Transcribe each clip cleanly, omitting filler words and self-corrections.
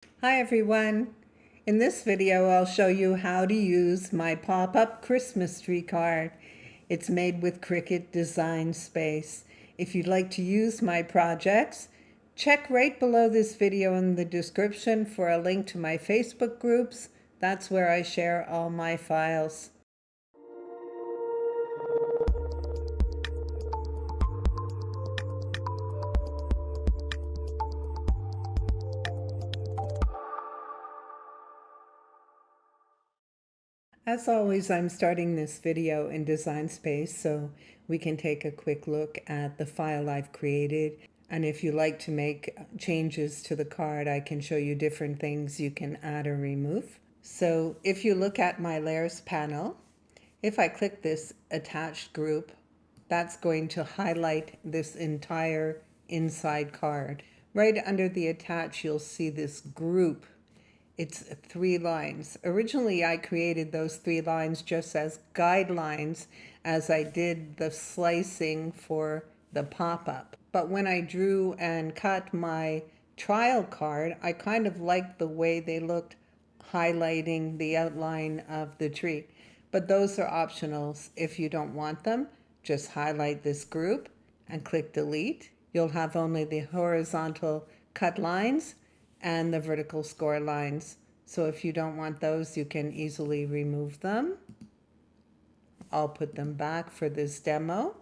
Hi everyone! In this video I'll show you how to use my pop-up Christmas tree card. It's made with CRICUT Design Space. If you'd like to use my projects, check right below this video in the description for a link to my Facebook groups. That's where I share all my files. As always, I'm starting this video in Design Space so we can take a quick look at the file I've created. And if you like to make changes to the card, I can show you different things you can add or remove. So if you look at my layers panel, if I click this attached group, that's going to highlight this entire inside card. Right under the attach, you'll see this group. It's 3 lines. Originally, I created those 3 lines just as guidelines as I did the slicing for the pop-up. But when I drew and cut my trial card, I kind of liked the way they looked highlighting the outline of the tree. But those are optionals. If you don't want them, just highlight this group and click delete. You'll have only the horizontal cut lines and the vertical score lines. So if you don't want those, you can easily remove them. I'll put them back for this demo.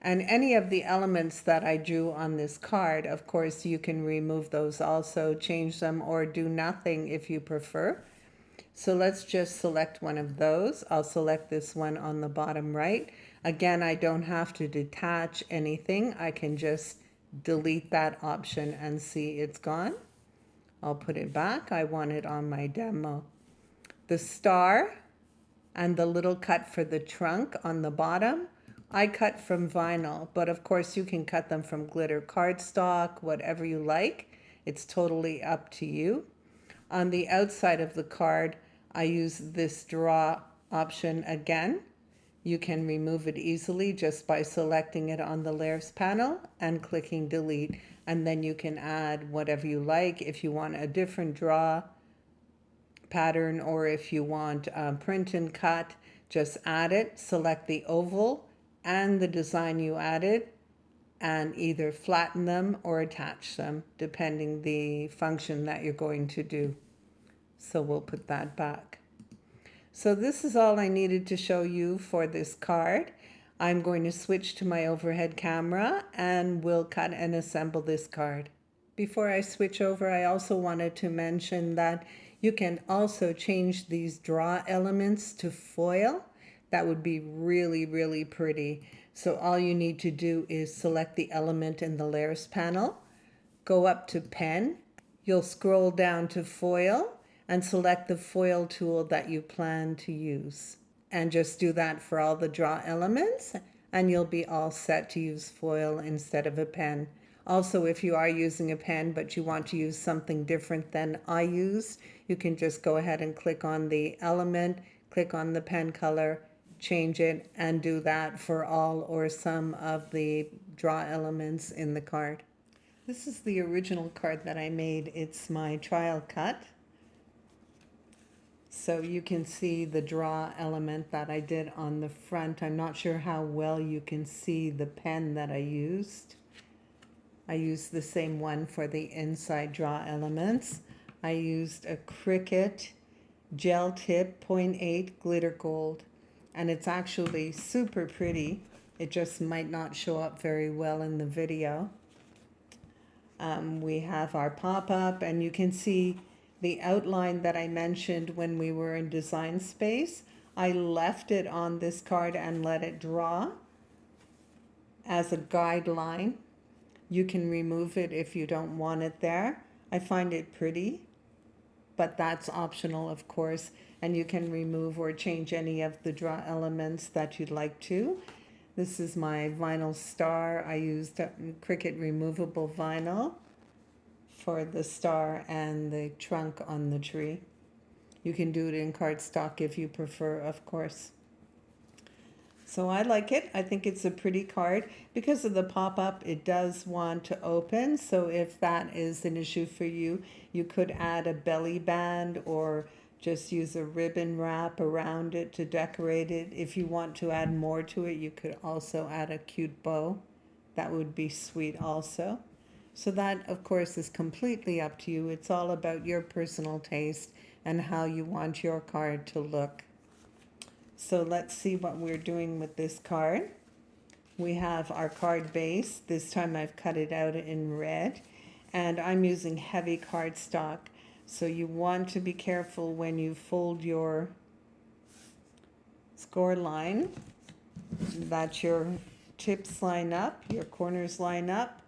And any of the elements that I drew on this card, of course, you can remove those also, change them, or do nothing if you prefer. So let's just select one of those. I'll select this one on the bottom right. Again, I don't have to detach anything. I can just delete that option and see it's gone. I'll put it back. I want it on my demo. The star and the little cut for the trunk on the bottom, I cut from vinyl, but of course you can cut them from glitter cardstock, whatever you like. It's totally up to you. On the outside of the card, I use this draw option again. You can remove it easily just by selecting it on the layers panel and clicking delete. And then you can add whatever you like. If you want a different draw pattern or if you want print and cut, just add it, select the oval and the design you added and either flatten them or attach them depending the function that you're going to do. So we'll put that back. So this is all I needed to show you for this card. I'm going to switch to my overhead camera and we'll cut and assemble this card. Before I switch over, I also wanted to mention that you can also change these draw elements to foil. That would be really, really pretty. So all you need to do is select the element in the layers panel, go up to pen, you'll scroll down to foil, and select the foil tool that you plan to use. And just do that for all the draw elements and you'll be all set to use foil instead of a pen. Also, if you are using a pen but you want to use something different than I used, you can just go ahead and click on the element, click on the pen color, change it, and do that for all or some of the draw elements in the card. This is the original card that I made. It's my trial cut. So you can see the draw element that I did on the front. I'm not sure how well you can see the pen that I used. I used the same one for the inside draw elements. I used a CRICUT gel tip 0.8 glitter gold, and it's actually super pretty. It just might not show up very well in the video. We have our pop-up, and you can see the outline that I mentioned when we were in Design Space. I left it on this card and let it draw as a guideline. You can remove it if you don't want it there. I find it pretty, but that's optional, of course, and you can remove or change any of the draw elements that you'd like to. This is my vinyl star. I used CRICUT removable vinyl for the star and the trunk on the tree. You can do it in cardstock if you prefer, of course. So I like it. I think it's a pretty card. Because of the pop-up, it does want to open. So if that is an issue for you, you could add a belly band or just use a ribbon wrap around it to decorate it. If you want to add more to it, you could also add a cute bow. That would be sweet also. So that, of course, is completely up to you. It's all about your personal taste and how you want your card to look. So let's see what we're doing with this card. We have our card base. This time I've cut it out in red, and I'm using heavy cardstock. So you want to be careful when you fold your score line that your tips line up, your corners line up.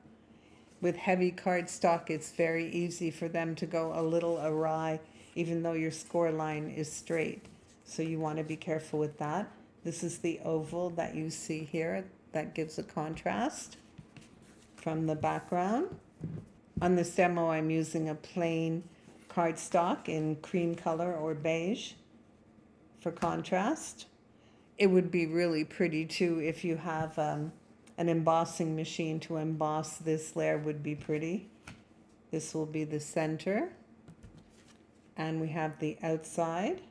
With heavy cardstock, it's very easy for them to go a little awry, even though your score line is straight. So you want to be careful with that. This is the oval that you see here that gives a contrast from the background. On this demo, I'm using a plain cardstock in cream color or beige for contrast. It would be really pretty too if you have an embossing machine to emboss this layer, would be pretty. This will be the center. And we have the outside.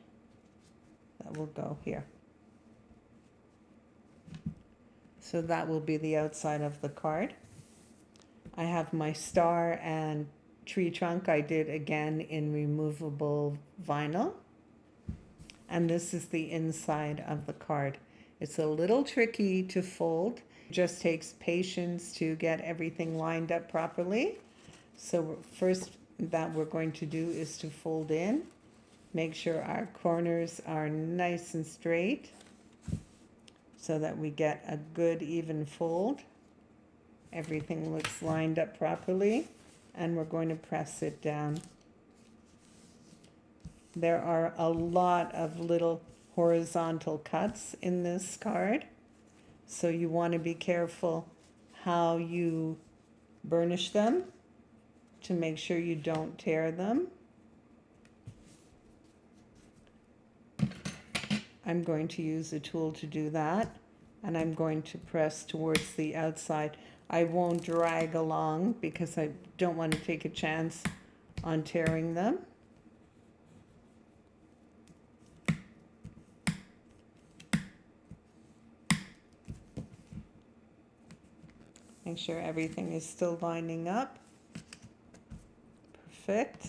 That will go here. So that will be the outside of the card. I have my star and tree trunk I did again in removable vinyl. And this is the inside of the card. It's a little tricky to fold. It just takes patience to get everything lined up properly. So first that we're going to do is to fold in. Make sure our corners are nice and straight so that we get a good even fold. Everything looks lined up properly, and we're going to press it down. There are a lot of little horizontal cuts in this card, so you want to be careful how you burnish them to make sure you don't tear them. I'm going to use a tool to do that, and I'm going to press towards the outside. I won't drag along because I don't want to take a chance on tearing them. Make sure everything is still lining up. Perfect.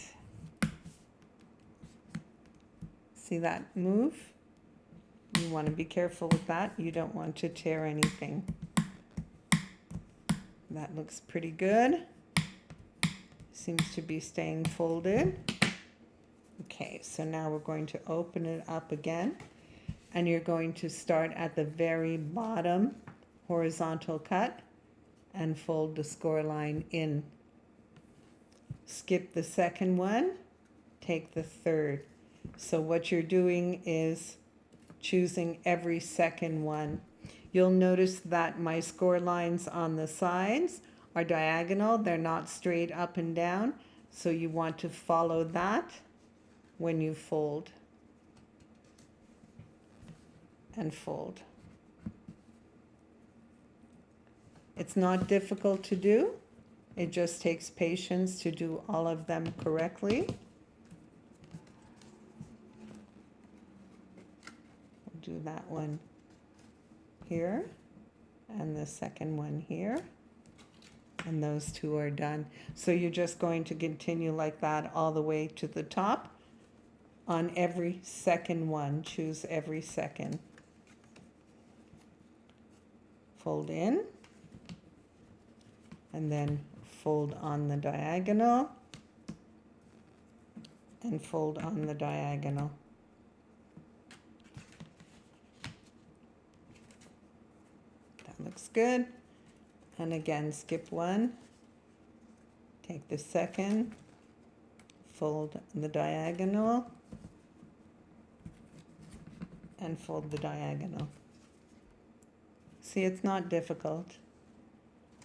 See that move? You want to be careful with that. You don't want to tear anything. That looks pretty good. Seems to be staying folded. Okay, so now we're going to open it up again, and you're going to start at the very bottom horizontal cut and fold the score line in. Skip the second one, take the third. So what you're doing is choosing every second one. You'll notice that my score lines on the sides are diagonal. They're not straight up and down. So you want to follow that when you fold. And fold. It's not difficult to do. It just takes patience to do all of them correctly. Do that one here and the second one here, and those two are done. So you're just going to continue like that all the way to the top on every second one. Choose every second. Fold in and then fold on the diagonal and fold on the diagonal. Looks good. And again, skip one, take the second, fold the diagonal, and fold the diagonal. See, it's not difficult.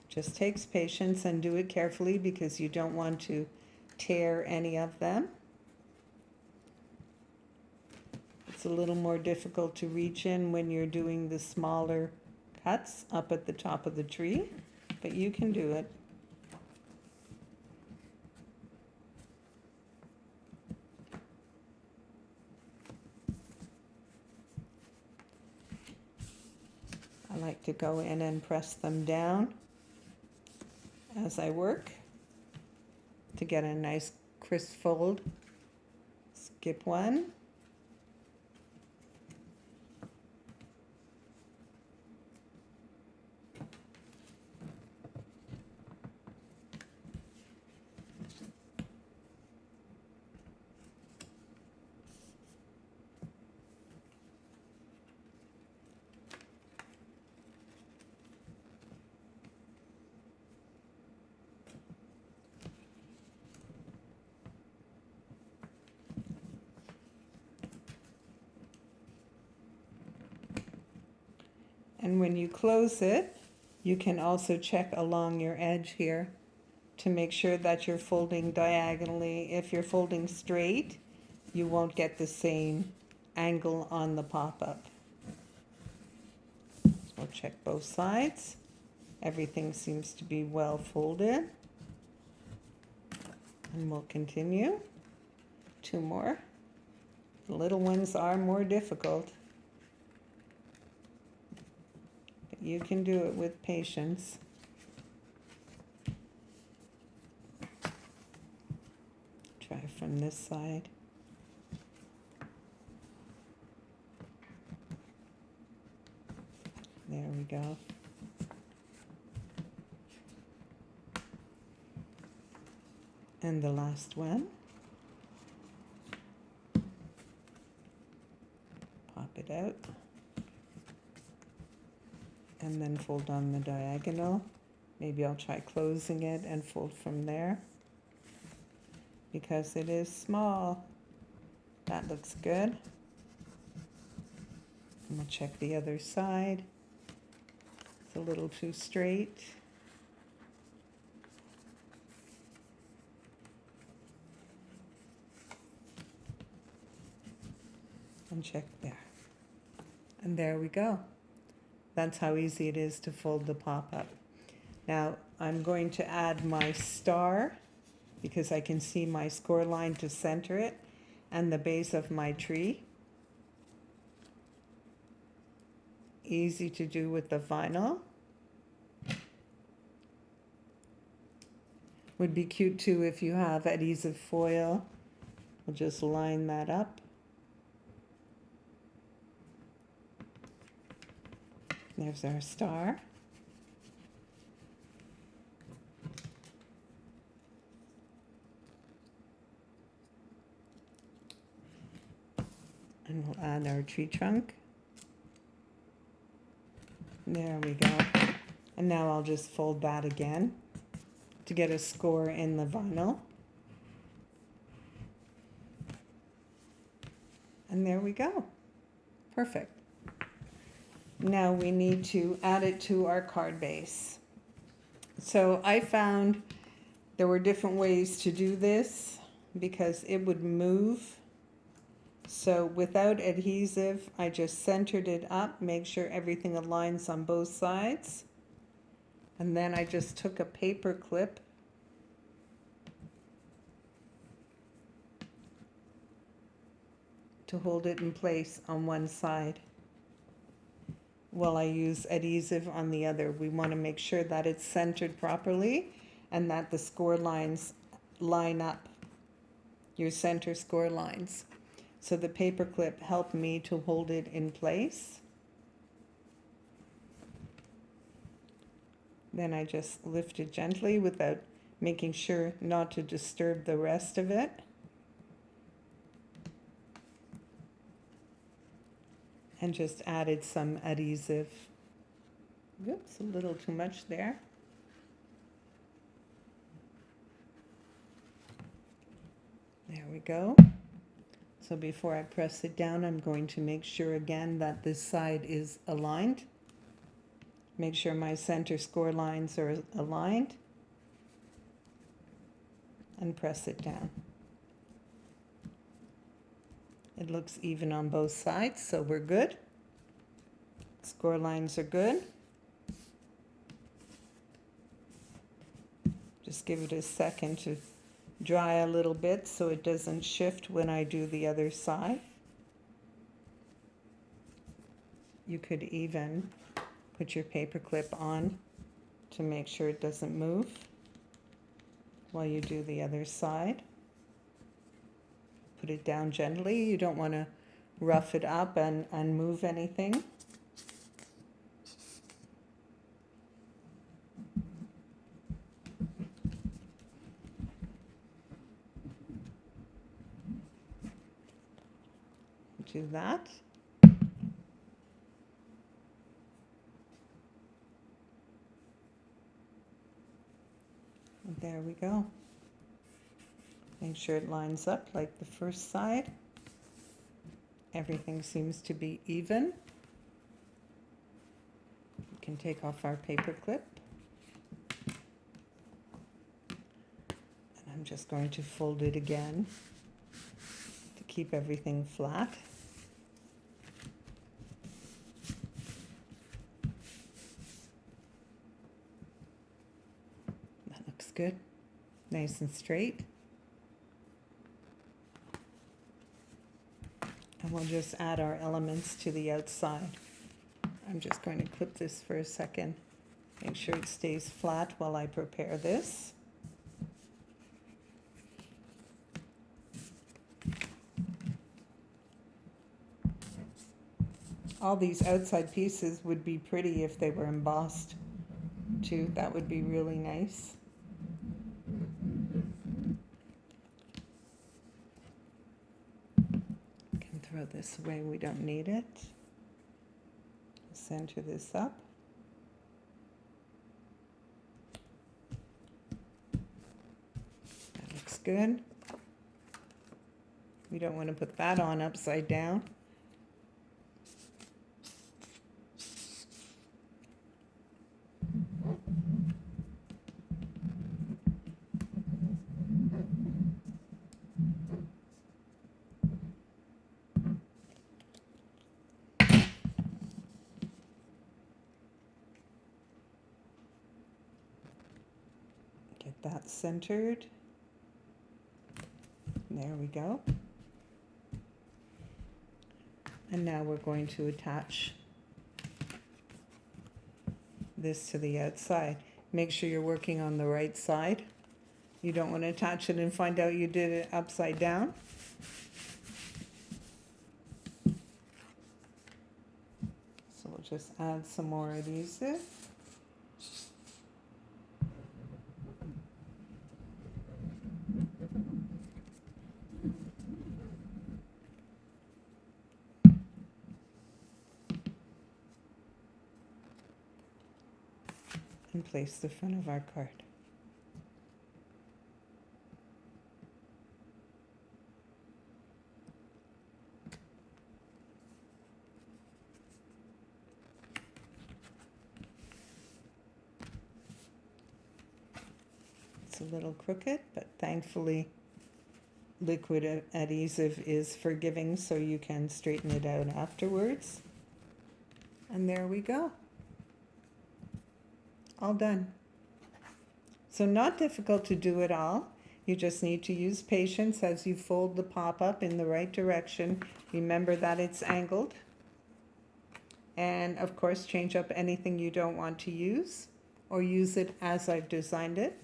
Just takes patience, and do it carefully because you don't want to tear any of them. It's a little more difficult to reach in when you're doing the smaller cuts up at the top of the tree, but you can do it. I like to go in and press them down as I work to get a nice crisp fold. Skip one. And when you close it, you can also check along your edge here to make sure that you're folding diagonally. If you're folding straight, you won't get the same angle on the pop-up. So check both sides. Everything seems to be well folded. And we'll continue. Two more. The little ones are more difficult. You can do it with patience. Try from this side. There we go. And the last one. Pop it out. And then fold on the diagonal. Maybe I'll try closing it and fold from there because it is small. That looks good. And we'll check the other side. It's a little too straight. And check there. And there we go. That's how easy it is to fold the pop-up. Now I'm going to add my star because I can see my score line to center it and the base of my tree. Easy to do with the vinyl. Would be cute too if you have adhesive foil. We'll just line that up. There's our star. And we'll add our tree trunk. There we go. And now I'll just fold that again to get a score in the vinyl. And there we go. Perfect. Now we need to add it to our card base. So I found there were different ways to do this because it would move. So without adhesive, I just centered it up, make sure everything aligns on both sides. And then I just took a paper clip to hold it in place on one side while I use adhesive on the other. We want to make sure that it's centered properly and that the score lines line up, your center score lines. So the paper clip helped me to hold it in place. Then I just lift it gently without making sure not to disturb the rest of it. And just added some adhesive. Oops, a little too much there. There we go. So before I press it down, I'm going to make sure again that this side is aligned. Make sure my center score lines are aligned. And press it down. It looks even on both sides, so we're good. Score lines are good. Just give it a second to dry a little bit so it doesn't shift when I do the other side. You could even put your paper clip on to make sure it doesn't move while you do the other side. Put it down gently. You don't want to rough it up and move anything. Do that. And there we go. Make sure it lines up like the first side. Everything seems to be even. We can take off our paper clip. And I'm just going to fold it again to keep everything flat. That looks good. Nice and straight. And we'll just add our elements to the outside. I'm just going to clip this for a second. Make sure it stays flat while I prepare this. All these outside pieces would be pretty if they were embossed too. That would be really nice. Throw this away, we don't need it. Center this up. That looks good. We don't want to put that on upside down. That centered. There we go. And now we're going to attach this to the outside. Make sure you're working on the right side. You don't want to attach it and find out you did it upside down. So we'll just add some more adhesive. And place the front of our card. It's a little crooked, but thankfully liquid adhesive is forgiving, so you can straighten it out afterwards. And there we go. All done. So not difficult to do it all. You just need to use patience as you fold the pop-up in the right direction. Remember that it's angled. And of course, change up anything you don't want to use or use it as I've designed it.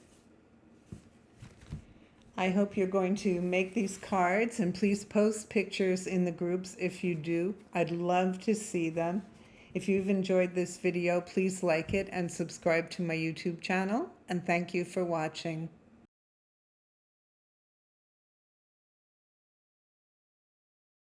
I hope you're going to make these cards, and please post pictures in the groups if you do. I'd love to see them. If you've enjoyed this video, please like it and subscribe to my YouTube channel, and thank you for watching.